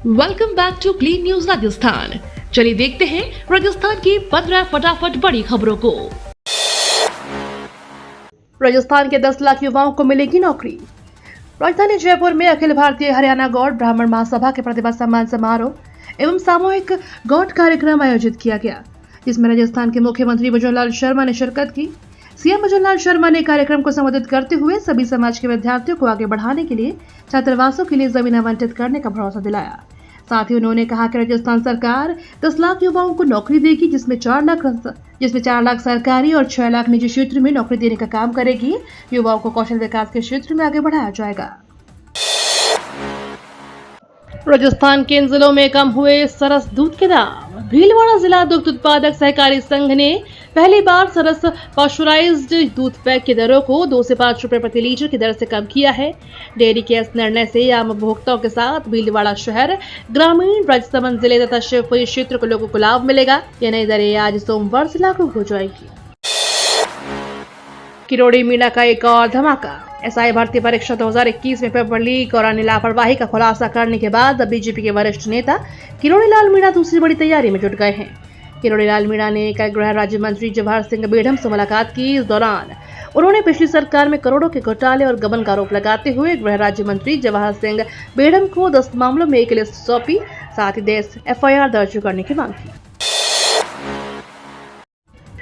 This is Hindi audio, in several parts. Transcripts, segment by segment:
Welcome back to clean news Rajasthan. चलिए देखते हैं राजस्थान की 15 फटाफट बड़ी खबरों को। राजस्थान के 10 लाख युवाओं को मिलेगी नौकरी। राजधानी जयपुर में अखिल भारतीय हरियाणा गौड़ ब्राह्मण महासभा के प्रतिभा सम्मान समारोह एवं सामूहिक गौड़ कार्यक्रम आयोजित किया गया, जिसमें राजस्थान के मुख्यमंत्री भजनलाल शर्मा ने शिरकत की। सीएम भजनलाल शर्मा ने कार्यक्रम को संबोधित करते हुए सभी समाज के विद्यार्थियों को आगे बढ़ाने के लिए छात्रावासों के लिए जमीन आवंटित करने का भरोसा दिलाया। साथ ही उन्होंने कहा कि राजस्थान सरकार 10 लाख युवाओं को नौकरी देगी, जिसमें 4 लाख सरकारी और 6 लाख निजी क्षेत्र में नौकरी देने का काम करेगी। युवाओं को कौशल विकास के क्षेत्र में आगे बढ़ाया जाएगा। राजस्थान के इन जिलों में कम हुए सरस दूध के दाम। भीलवाड़ा जिला दुग्ध उत्पादक सहकारी संघ ने पहली बार सरस पाश्चराइज्ड दूध पैक की दरों को 2 से 5 रुपए प्रति लीटर की दर से कम किया है। डेयरी के इस निर्णय से आम उपभोक्ताओं के साथ भीलवाड़ा शहर, ग्रामीण राजसमंद जिले तथा शिवपुरी क्षेत्र के लोगों को लाभ मिलेगा। ये नई दरें आज सोमवार से लागू हो जाएगी। किरोड़ी मीणा का एक और धमाका। एसआई भर्ती परीक्षा 2021 में पेपर लीक और अन्य लापरवाही का खुलासा करने के बाद अब बीजेपी के वरिष्ठ नेता किरोड़ी लाल मीणा दूसरी बड़ी तैयारी में जुट गए हैं। किरोड़ी लाल मीणा ने कल गृह राज्य मंत्री जवाहर सिंह बेढ़म से मुलाकात की। इस दौरान उन्होंने पिछली सरकार में करोड़ों के घोटाले और गबन का आरोप लगाते हुए गृह राज्य मंत्री जवाहर सिंह बेढ़म को 10 मामलों में एक लिस्ट सौंपी, साथ ही 10 एफआईआर दर्ज करने की मांग की।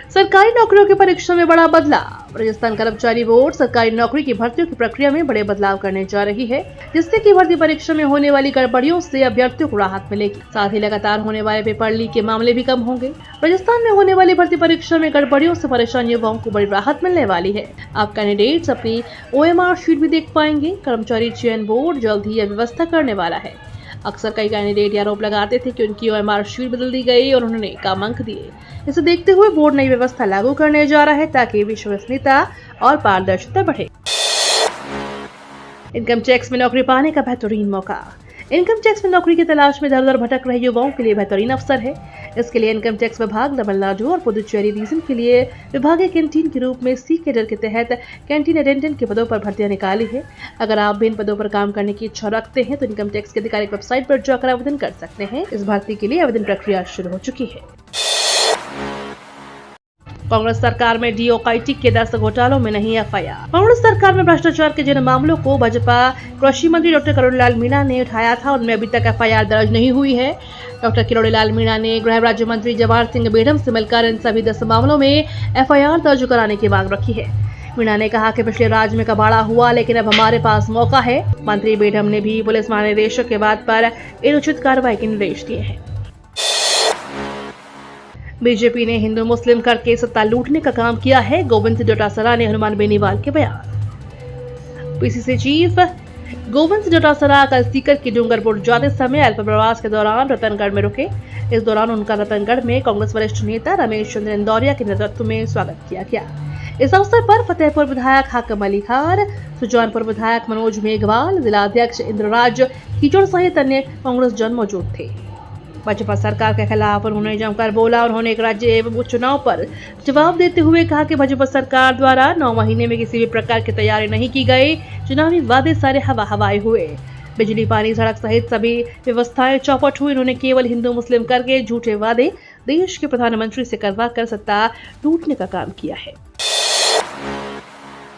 सरकारी नौकरियों की परीक्षा में बड़ा बदलाव। राजस्थान कर्मचारी बोर्ड सरकारी नौकरी की भर्तियों की प्रक्रिया में बड़े बदलाव करने जा रही है, जिससे कि भर्ती परीक्षा में होने वाली गड़बड़ियों से अभ्यर्थियों को राहत मिलेगी। साथ ही लगातार होने वाले पेपर लीक के मामले भी कम होंगे। राजस्थान में होने वाली भर्ती परीक्षा में गड़बड़ियों से परेशान युवाओं को बड़ी राहत मिलने वाली है। अब कैंडिडेट्स अपनी OMR शीट भी देख पाएंगे। कर्मचारी चयन बोर्ड जल्द ही यह व्यवस्था करने वाला है। अक्सर कई कैंडिडेट आरोप लगाते थे कि उनकी OMR शीट बदल दी गई और उन्होंने कम अंक दिए। इसे देखते हुए बोर्ड नई व्यवस्था लागू करने जा रहा है ताकि विश्वसनीयता और पारदर्शिता बढ़े। इनकम टैक्स में नौकरी पाने का बेहतरीन मौका। इनकम टैक्स में नौकरी की तलाश में इधर-उधर भटक रहे युवाओं के लिए बेहतरीन अवसर है। इसके लिए इनकम टैक्स विभाग तमिलनाडु और पुदुचेरी रीजन के लिए विभागीय कैंटीन के रूप में सी कैडर के तहत कैंटीन अटेंडेंट के पदों पर भर्तियां निकाली है। अगर आप भी इन पदों पर काम करने की इच्छा रखते हैं तो इनकम टैक्स की आधिकारिक वेबसाइट पर जाकर आवेदन कर सकते हैं। इस भर्ती के लिए आवेदन प्रक्रिया शुरू हो चुकी है। कांग्रेस सरकार में डीओकाईटी के 10 घोटालों में नहीं एफआईआर। कांग्रेस सरकार में भ्रष्टाचार के जिन मामलों को भाजपा कृषि मंत्री डॉक्टर किरोड़ी लाल मीणा ने उठाया था, उनमें अभी तक एफआईआर दर्ज नहीं हुई है। डॉक्टर किरोड़ी लाल मीणा ने गृह राज्य मंत्री जवाहर सिंह बेढ़म से मिलकर इन सभी 10 मामलों में एफआईआर दर्ज कराने की मांग रखी है। मीणा ने कहा कि पिछले राज्य में कबाड़ा हुआ, लेकिन अब हमारे पास मौका है। मंत्री बेढ़म ने भी पुलिस महानिदेशक के बात पर इन उचित कार्रवाई के निर्देश दिए हैं। बीजेपी ने हिंदू मुस्लिम करके सत्ता लूटने का काम किया है, गोविंद डोटासरा ने हनुमान बेनीवाल के बयान। पीसीसी चीफ गोविंद डोटासरा कल सीकर के डूंगरपुर जाते समय अल्प प्रवास के दौरान रतनगढ़ में रुके। इस दौरान उनका रतनगढ़ में कांग्रेस वरिष्ठ नेता रमेश चंद्र इंदौरिया के नेतृत्व में स्वागत किया गया। इस अवसर पर फतेहपुर विधायक हाकम अली खान, सुजानपुर विधायक मनोज मेघवाल, जिला अध्यक्ष इंद्रराज कीचड़ सहित अन्य कांग्रेस जन मौजूद थे। भाजपा सरकार के खिलाफ उन्होंने जमकर बोला। उन्होंने एक राज्य एवं उपचुनाव पर जवाब देते हुए कहा कि भाजपा सरकार द्वारा 9 महीने में किसी भी प्रकार की तैयारी नहीं की गई। चुनावी वादे सारे हवाई हुए। बिजली, पानी, सड़क सहित सभी व्यवस्थाएं चौपट हुई। उन्होंने केवल हिंदू मुस्लिम करके झूठे वादे देश के प्रधानमंत्री से करवाकर सत्ता लूटने का काम किया है।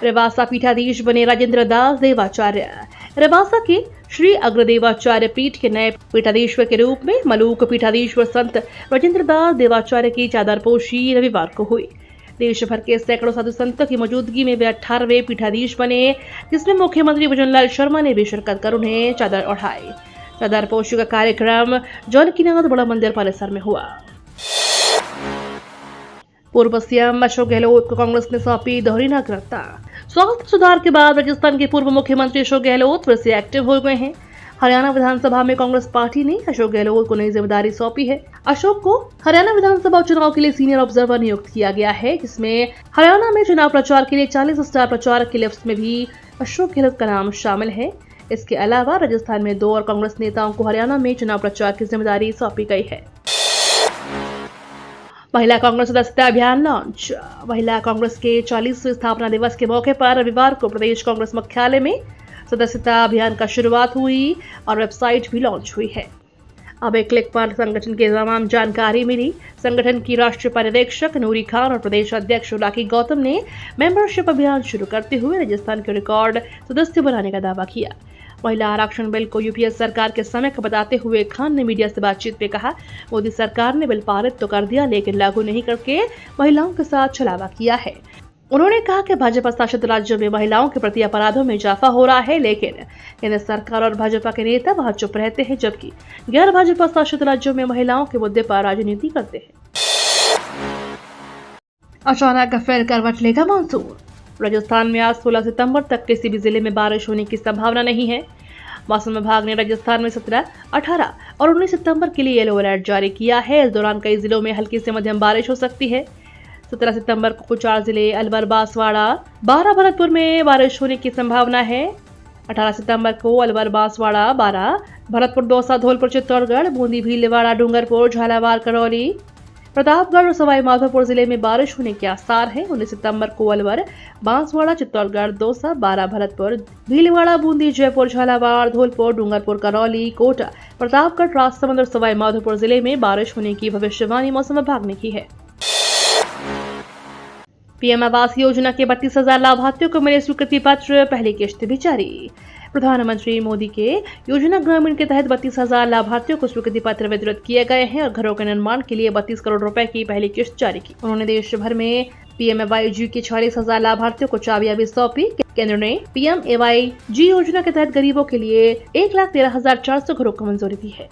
रेवासा पीठाधीश बने राजेंद्र दास देवाचार्य। रेवासा के श्री अग्रदेवाचार्य पीठ के नए पीठाधीश्वर के रूप में मलूक पीठाधीश्वर संत राजेंद्र दास देवाचार्य की चादरपोशी रविवार को हुई। देश भर के सैकड़ों साधु संतों की मौजूदगी में वे 18वें पीठाधीश बने, जिसमें मुख्यमंत्री भजनलाल शर्मा ने भी शिरकत कर उन्हें चादर ओढ़ाई। चादरपोशी का कार्यक्रम जानकीनाथ बड़ा मंदिर परिसर में हुआ। पूर्व सीएम अशोक गहलोत को कांग्रेस ने सौंपी दोहरी नागरिकता। स्वास्थ्य सुधार के बाद राजस्थान के पूर्व मुख्यमंत्री अशोक गहलोत फिर से एक्टिव हो गए हैं। हरियाणा विधानसभा में कांग्रेस पार्टी ने अशोक गहलोत को नई जिम्मेदारी सौंपी है। अशोक को हरियाणा विधानसभा चुनाव के लिए सीनियर ऑब्जर्वर नियुक्त किया गया है, जिसमें हरियाणा में चुनाव प्रचार के लिए 40 स्टार प्रचारक की लिस्ट में भी अशोक गहलोत का नाम शामिल है। इसके अलावा राजस्थान में 2 और कांग्रेस नेताओं को हरियाणा में चुनाव प्रचार की जिम्मेदारी सौंपी गई है। महिला कांग्रेस सदस्यता अभियान लॉन्च। महिला कांग्रेस के 40वें स्थापना दिवस के मौके पर रविवार को प्रदेश कांग्रेस मुख्यालय में सदस्यता अभियान का शुरुआत हुई और वेबसाइट भी लॉन्च हुई है। अब एक क्लिक पर संगठन की तमाम जानकारी मिली। संगठन की राष्ट्रीय पर्यवेक्षक नूरी खान और प्रदेश अध्यक्ष राखी गौतम ने मेंबरशिप अभियान शुरू करते हुए राजस्थान के रिकॉर्ड सदस्य बनाने का दावा किया। महिला आरक्षण बिल को यूपीए सरकार के समय का बताते हुए खान ने मीडिया से बातचीत में कहा, मोदी सरकार ने बिल पारित तो कर दिया लेकिन लागू नहीं करके महिलाओं के साथ छलावा किया है। उन्होंने कहा कि भाजपा शासित राज्यों में महिलाओं के प्रति अपराधों में इजाफा हो रहा है, लेकिन केंद्र सरकार और भाजपा के नेता वहां चुप रहते हैं, जबकि गैर भाजपा शासित राज्यों में महिलाओं के मुद्दे पर राजनीति करते हैं। अचानक फिर करवट लेगा मानसून। राजस्थान में आज 16 सितंबर तक किसी भी जिले में बारिश होने की संभावना नहीं है। मौसम विभाग ने राजस्थान में 17, 18 और 19 सितंबर के लिए येलो अलर्ट जारी किया है। इस दौरान कई जिलों में हल्की से मध्यम बारिश हो सकती है। 17 सितंबर को कुछ 4 जिले अलवर, बांसवाड़ा, 12 भरतपुर में बारिश होने की संभावना है। 18 सितंबर को अलवर, बांसवाड़ा, 12 भरतपुर, दौसा, धौलपुर, चित्तौड़गढ़, बूंदी, भीलवाड़ा, डूंगरपुर, झालावाड़, करौली, प्रतापगढ़ और सवाई माधोपुर जिले में बारिश होने के आसार हैं। 19 सितंबर को अलवर, बांसवाड़ा, चित्तौड़गढ़, दौसा, 12 भरतपुर, भीलवाड़ा, बूंदी, जयपुर, झालावाड़, धौलपुर, डूंगरपुर, करौली, कोटा, प्रतापगढ़, राजसमंद और सवाई माधोपुर जिले में बारिश होने की भविष्यवाणी मौसम विभाग ने की है। पीएम आवास योजना के 32,000 लाभार्थियों को मिले स्वीकृति पत्र, पहली किश्त भी जारी। प्रधानमंत्री मोदी के योजना ग्रामीण के तहत 32,000 लाभार्थियों को स्वीकृति पत्र वितरित किए गए हैं और घरों के निर्माण के लिए 32 करोड़ रुपए की पहली किश्त जारी की। उन्होंने देश भर में पीएमएवाईजी के 46,000 लाभार्थियों को चाबियां भी सौंपी। केंद्र ने पीएमएवाईजी योजना के तहत गरीबों के लिए 1,13,400 घरों को मंजूरी दी है।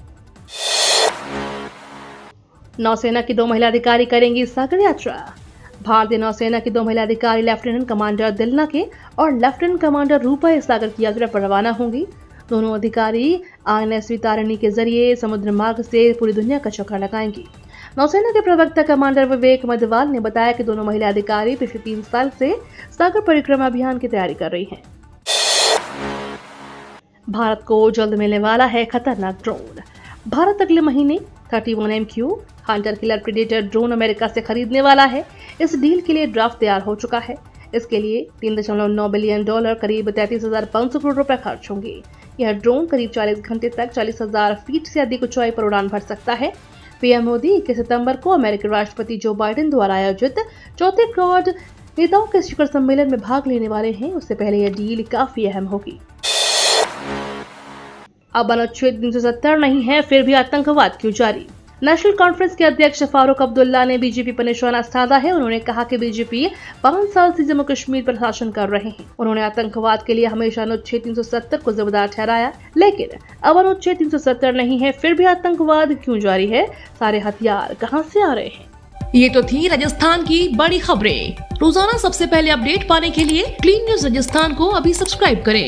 नौसेना की 2 महिला अधिकारी करेंगी सागर यात्रा। भारतीय नौसेना की 2 महिला अधिकारी लेफ्टिनेंट कमांडर दिलना और लेफ्टिनेंट कमांडर रूपा इस सागर की यात्रा पर रवाना होंगी। दोनों अधिकारी INSV तारिणी के जरिए समुद्र मार्ग से पूरी दुनिया का चक्कर लगाएंगी। नौसेना के प्रवक्ता कमांडर विवेक मधवाल ने बताया कि दोनों महिला अधिकारी पिछले 3 साल से सागर परिक्रमा अभियान की तैयारी कर रही हैं। भारत को जल्द मिलने वाला है खतरनाक ड्रोन। भारत अगले महीने 31 MQ Hunter killer predator drone America से खरीदने वाला है। इस डील के लिए ड्राफ्ट तैयार हो चुका है। इसके लिए $3.9 बिलियन करीब 33,500 करोड़ रुपए खर्च होंगे। यह ड्रोन करीब 40 घंटे तक 40,000 फीट से अधिक ऊंचाई पर उड़ान भर सकता है। पीएम मोदी 21 सितंबर को अमेरिकी राष्ट्रपति जो बाइडेन द्वारा आयोजित 4थे क्वाड नेताओं के शिखर सम्मेलन में भाग लेने वाले हैं। उससे पहले यह डील काफी अहम होगी। अब अनुच्छेद 370 नहीं है, फिर भी आतंकवाद क्यों जारी। नेशनल कॉन्फ्रेंस के अध्यक्ष फारूक अब्दुल्ला ने बीजेपी पर निशाना साधा है। उन्होंने कहा कि बीजेपी 5 साल से जम्मू कश्मीर पर शासन कर रहे हैं। उन्होंने आतंकवाद के लिए हमेशा अनुच्छेद 370 को जिम्मेदार ठहराया, लेकिन अब अनुच्छेद 370 नहीं है, फिर भी आतंकवाद क्यों जारी है। सारे हथियार कहां से आ रहे हैं। ये तो थी राजस्थान की बड़ी खबरें। रोजाना सबसे पहले अपडेट पाने के लिए क्लीन न्यूज राजस्थान को अभी सब्सक्राइब करें।